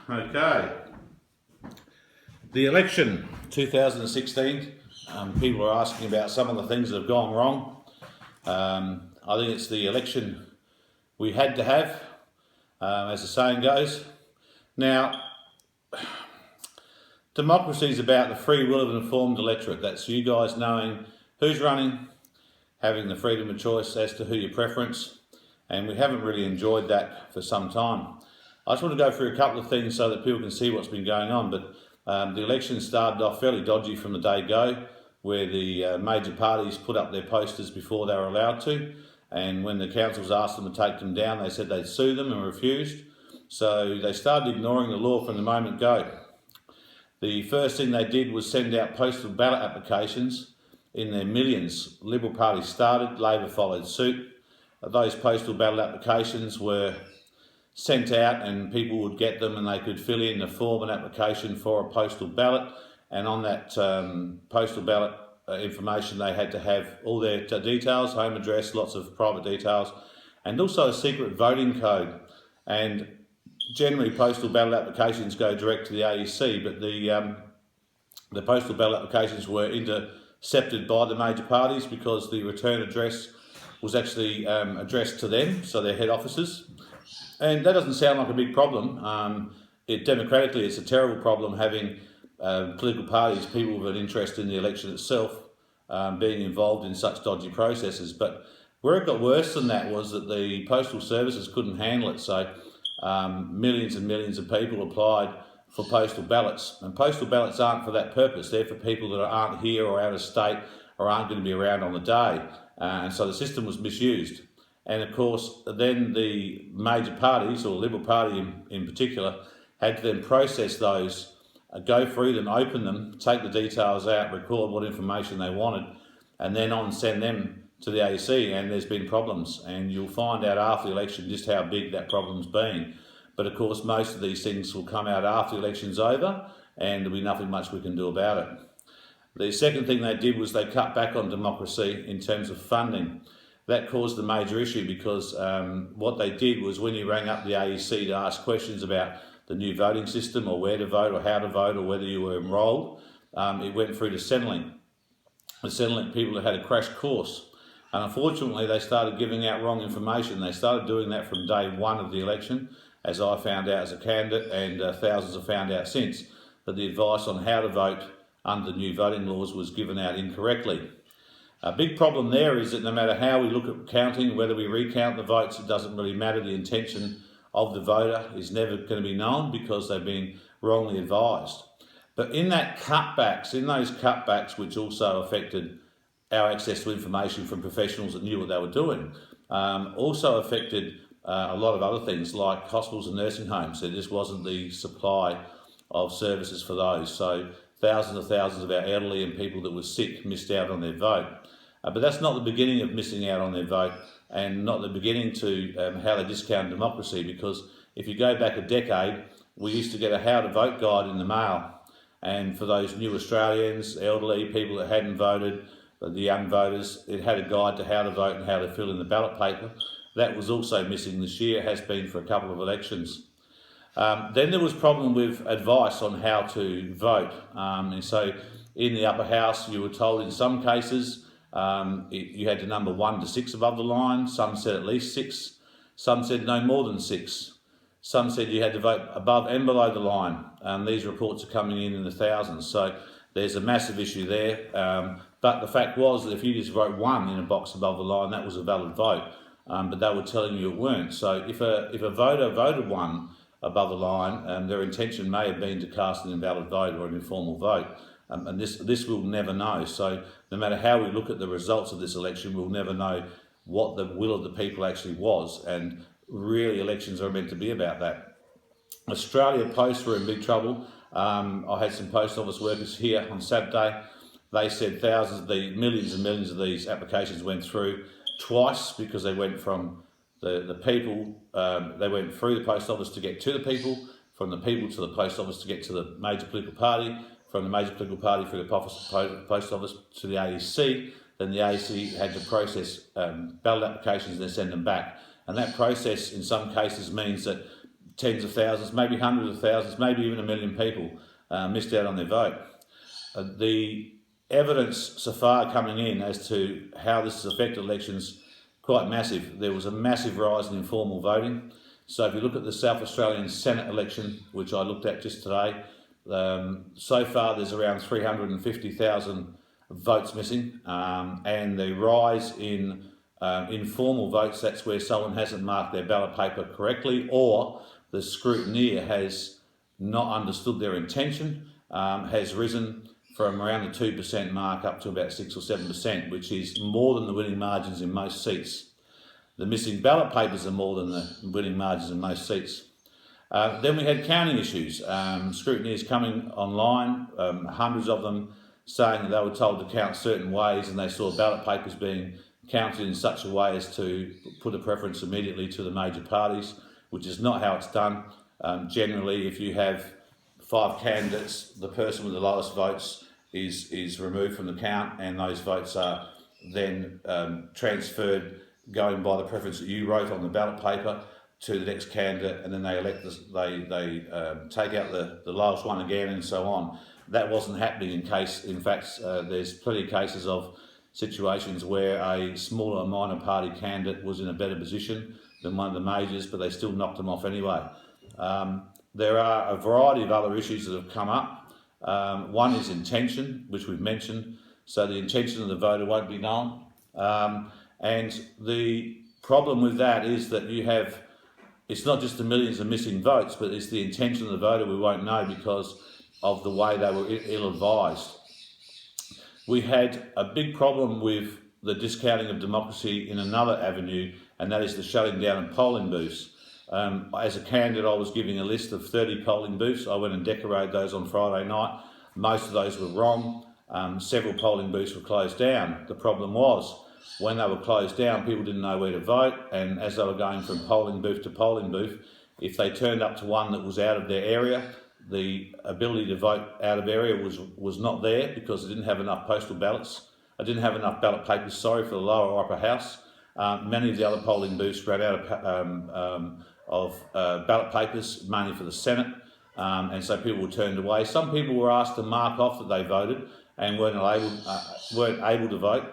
Okay. The election 2016, people are asking about some of the things that have gone wrong. I think it's the election we had to have, as the saying goes. Now, democracy is about the free will of an informed electorate. That's you guys knowing who's running, having the freedom of choice as to who your preference, and we haven't really enjoyed that for some time. I just want to go through a couple of things so that people can see what's been going on, but the election started off fairly dodgy from the day go, where the major parties put up their posters before they were allowed to, and when the councils asked them to take them down, they said they'd sue them and refused. So they started ignoring the law from the moment go. The first thing they did was send out postal ballot applications in their millions. Liberal Party started, Labor followed suit. Those postal ballot applications were sent out and people would get them and they could fill in a form and application for a postal ballot, and on that postal ballot information they had to have all their details, home address, lots of private details, and also a secret voting code. And generally postal ballot applications go direct to the AEC, but the postal ballot applications were intercepted by the major parties because the return address was actually addressed to them, so their head offices. And that doesn't sound like a big problem. Democratically, it's a terrible problem having political parties, people with an interest in the election itself, being involved in such dodgy processes. But where it got worse than that was that the postal services couldn't handle it. So millions and millions of people applied for postal ballots. And postal ballots aren't for that purpose. They're for people that aren't here or out of state or aren't going to be around on the day. And so the system was misused. And of course, then the major parties, or Liberal Party in particular, had to then process those, go through them, open them, take the details out, record what information they wanted, and then send them to the AEC. And there's been problems, and you'll find out after the election just how big that problem's been. But of course, most of these things will come out after the election's over, and there'll be nothing much we can do about it. The second thing they did was they cut back on democracy in terms of funding. That caused a major issue because what they did was when you rang up the AEC to ask questions about the new voting system or where to vote or how to vote or whether you were enrolled, it went through to Centrelink. The Centrelink people had a crash course. And unfortunately, they started giving out wrong information. They started doing that from day one of the election, as I found out as a candidate, and thousands have found out since, that the advice on how to vote under the new voting laws was given out incorrectly. A big problem there is that no matter how we look at counting, whether we recount the votes, it doesn't really matter. The intention of the voter is never going to be known because they've been wrongly advised. But in those cutbacks, which also affected our access to information from professionals that knew what they were doing, also affected a lot of other things like hospitals and nursing homes. There just wasn't the supply of services for those. So thousands of our elderly and people that were sick missed out on their vote. But that's not the beginning of missing out on their vote, and not the beginning to how they discount democracy, because if you go back a decade, we used to get a how to vote guide in the mail. And for those new Australians, elderly, people that hadn't voted, the young voters, it had a guide to how to vote and how to fill in the ballot paper. That was also missing this year, has been for a couple of elections. Then there was a problem with advice on how to vote. And so in the upper house, you were told in some cases you had to number 1 to 6 above the line. Some said at least 6. Some said no more than 6. Some said you had to vote above and below the line. These reports are coming in the thousands. So there's a massive issue there. But the fact was that if you just wrote 1 in a box above the line, that was a valid vote. But they were telling you it weren't. So if a voter voted 1 above the line, their intention may have been to cast an invalid vote or an informal vote. And this we'll never know. So no matter how we look at the results of this election, we'll never know what the will of the people actually was. And really, elections are meant to be about that. Australia Post were in big trouble. I had some post office workers here on Saturday. They said millions and millions of these applications went through twice because they went from the people, they went through the post office to get to the people, from the people to the post office to get to the major political party, from the major political party through the post office to the AEC. Then the AEC had to process ballot applications and then send them back. And that process in some cases means that tens of thousands, maybe hundreds of thousands, maybe even 1 million people missed out on their vote. The evidence so far coming in as to how this has affected elections, quite massive. There was a massive rise in informal voting. So if you look at the South Australian Senate election, which I looked at just today, so far there's around 350,000 votes missing, and the rise in informal votes, that's where someone hasn't marked their ballot paper correctly, or the scrutineer has not understood their intention, has risen from around the 2% mark up to about 6 or 7%, which is more than the winning margins in most seats. The missing ballot papers are more than the winning margins in most seats. Then we had counting issues. Scrutineers coming online, hundreds of them, saying that they were told to count certain ways, and they saw ballot papers being counted in such a way as to put a preference immediately to the major parties, which is not how it's done. Generally, if you have 5 candidates, the person with the lowest votes is removed from the count, and those votes are then transferred, going by the preference that you wrote on the ballot paper, to the next candidate, and then they elect they take out the lowest one again, and so on. That wasn't happening in fact, there's plenty of cases of situations where a smaller minor party candidate was in a better position than one of the majors, but they still knocked them off anyway. There are a variety of other issues that have come up. One is intention, which we've mentioned, so the intention of the voter won't be known. And the problem with that is that it's not just the millions of missing votes, but it's the intention of the voter we won't know because of the way they were ill-advised. We had a big problem with the discounting of democracy in another avenue, and that is the shutting down of polling booths. As a candidate, I was giving a list of 30 polling booths. I went and decorated those on Friday night. Most of those were wrong. Several polling booths were closed down. The problem was, when they were closed down, people didn't know where to vote, and as they were going from polling booth to polling booth, if they turned up to one that was out of their area, the ability to vote out of area was not there because they didn't have enough postal ballots. I didn't have enough ballot papers, for the lower or upper house. Many of the other polling booths ran out of ballot papers, mainly for the Senate, and so people were turned away. Some people were asked to mark off that they voted and weren't able to vote.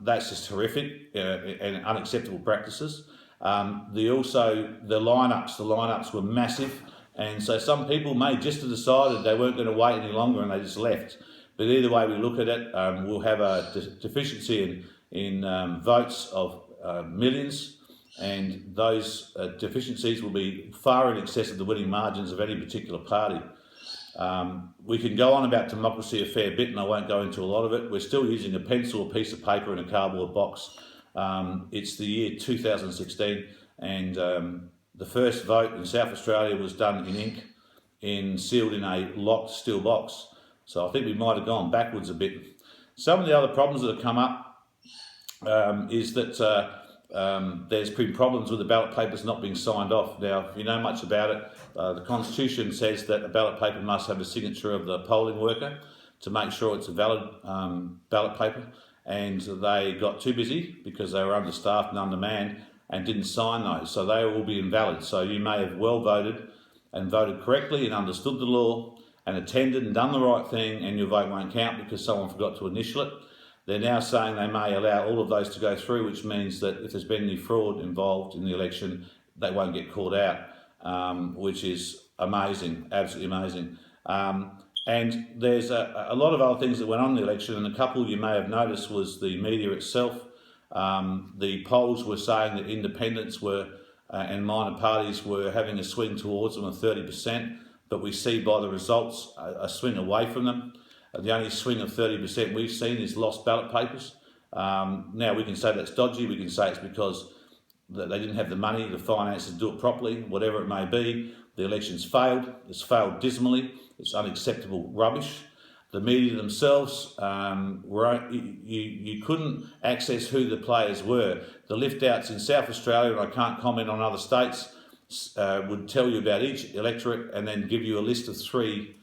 That's just horrific and unacceptable practices. The lineups were massive, and so some people may just have decided they weren't going to wait any longer and they just left. But either way we look at it, we'll have a deficiency in votes of millions, and those deficiencies will be far in excess of the winning margins of any particular party. We can go on about democracy a fair bit, and I won't go into a lot of it. We're still using a pencil, a piece of paper and a cardboard box. It's the year 2016, and the first vote in South Australia was done in ink, sealed in a locked steel box. So I think we might have gone backwards a bit. Some of the other problems that have come up is that there's been problems with the ballot papers not being signed off. Now, if you know much about it, the Constitution says that a ballot paper must have a signature of the polling worker to make sure it's a valid ballot paper, and they got too busy because they were understaffed and undermanned and didn't sign those, so they will be invalid. So you may have well voted and voted correctly and understood the law and attended and done the right thing, and your vote won't count because someone forgot to initial it. They're now saying they may allow all of those to go through, which means that if there's been any fraud involved in the election, they won't get caught out, which is amazing, absolutely amazing. And there's a lot of other things that went on in the election, and a couple you may have noticed was the media itself. The polls were saying that independents were and minor parties were having a swing towards them of 30%, but we see by the results a swing away from them. The only swing of 30% we've seen is lost ballot papers. Now we can say that's dodgy, we can say it's because they didn't have the money, the finances to do it properly, whatever it may be. The election's failed, it's failed dismally, it's unacceptable rubbish. The media themselves, you couldn't access who the players were. The lift-outs in South Australia, and I can't comment on other states, would tell you about each electorate and then give you a list of 3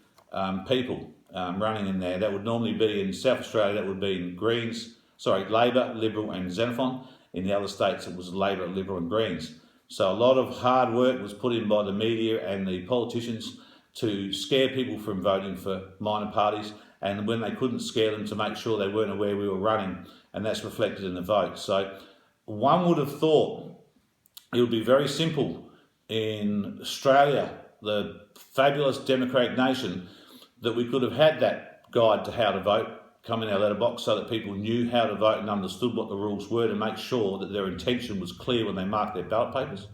people running in there. That would normally be in South Australia, that would be in Labor, Liberal and Xenophon. In the other states it was Labor, Liberal and Greens. So a lot of hard work was put in by the media and the politicians to scare people from voting for minor parties, and when they couldn't scare them, to make sure they weren't aware we were running, and that's reflected in the vote. So one would have thought it would be very simple in Australia, the fabulous democratic nation, that we could have had that guide to how to vote come in our letterbox so that people knew how to vote and understood what the rules were, to make sure that their intention was clear when they marked their ballot papers.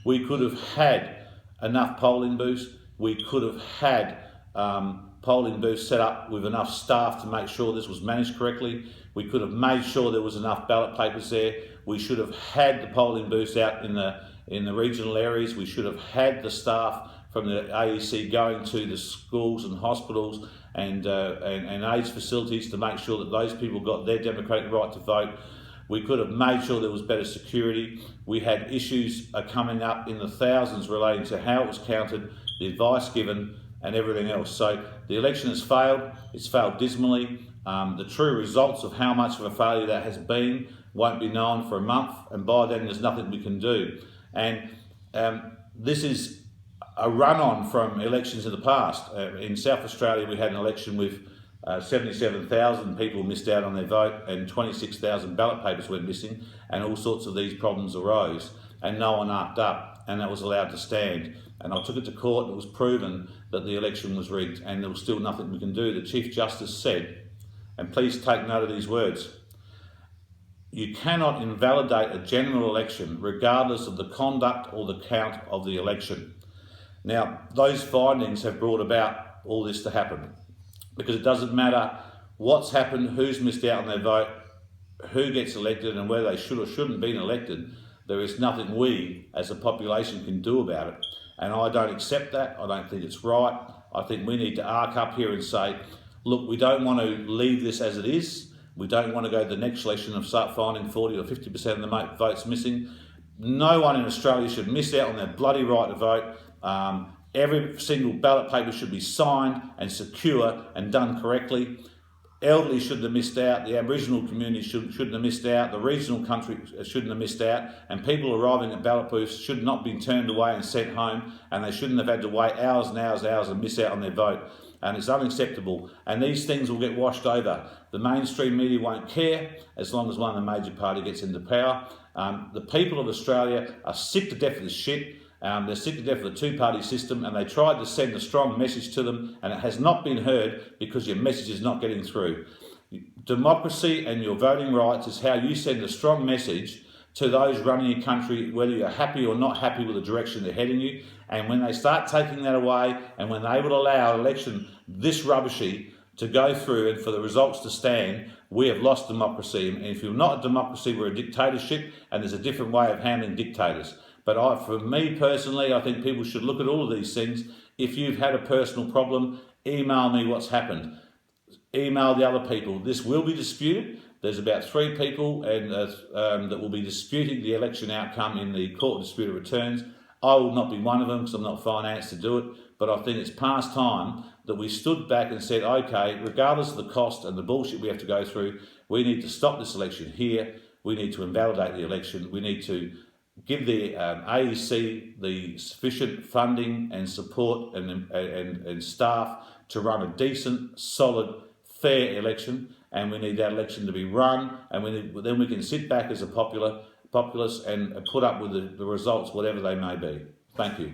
We could have had enough polling booths. We could have had polling booths set up with enough staff to make sure this was managed correctly. We could have made sure there was enough ballot papers there. We should have had the polling booths out in the regional areas. We should have had the staff from the AEC going to the schools and hospitals and AIDS facilities to make sure that those people got their democratic right to vote. We could have made sure there was better security. We had issues coming up in the thousands relating to how it was counted, the advice given, and everything else. So the election has failed. It's failed dismally. The true results of how much of a failure that has been won't be known for a month, and by then there's nothing we can do. And this is a run-on from elections in the past. In South Australia, we had an election with 77,000 people missed out on their vote, and 26,000 ballot papers went missing, and all sorts of these problems arose, and no one arced up, and that was allowed to stand. And I took it to court, and it was proven that the election was rigged, and there was still nothing we can do. The Chief Justice said, and please take note of these words, "You cannot invalidate a general election regardless of the conduct or the count of the election." Now, those findings have brought about all this to happen, because it doesn't matter what's happened, who's missed out on their vote, who gets elected, and whether they should or shouldn't have been elected. There is nothing we as a population can do about it. And I don't accept that. I don't think it's right. I think we need to arc up here and say, look, we don't want to leave this as it is. We don't want to go to the next election and start finding 40 or 50% of the votes missing. No one in Australia should miss out on their bloody right to vote. Every single ballot paper should be signed and secure and done correctly. Elderly shouldn't have missed out. The Aboriginal community shouldn't have missed out. The regional country shouldn't have missed out. And people arriving at ballot booths should not be turned away and sent home. And they shouldn't have had to wait hours and hours and hours and miss out on their vote. And it's unacceptable. And these things will get washed over. The mainstream media won't care as long as one of the major party gets into power. The people of Australia are sick to death of this shit. They're sick to death of the two-party system, and they tried to send a strong message to them, and it has not been heard because your message is not getting through. Democracy and your voting rights is how you send a strong message to those running your country, whether you're happy or not happy with the direction they're heading you. And when they start taking that away, and when they would allow an election this rubbishy to go through and for the results to stand, we have lost democracy. And if you're not a democracy, we're a dictatorship, and there's a different way of handling dictators. But for me personally, I think people should look at all of these things. If you've had a personal problem, email me what's happened. Email the other people. This will be disputed. There's about 3 people that will be disputing the election outcome in the Court of Disputed Returns. I will not be one of them because I'm not financed to do it. But I think it's past time that we stood back and said, okay, regardless of the cost and the bullshit we have to go through, we need to stop this election here. We need to invalidate the election. We need to give the AEC the sufficient funding and support and staff to run a decent, solid, fair election, and we need that election to be run, and then we can sit back as a populace and put up with the results, whatever they may be. Thank you.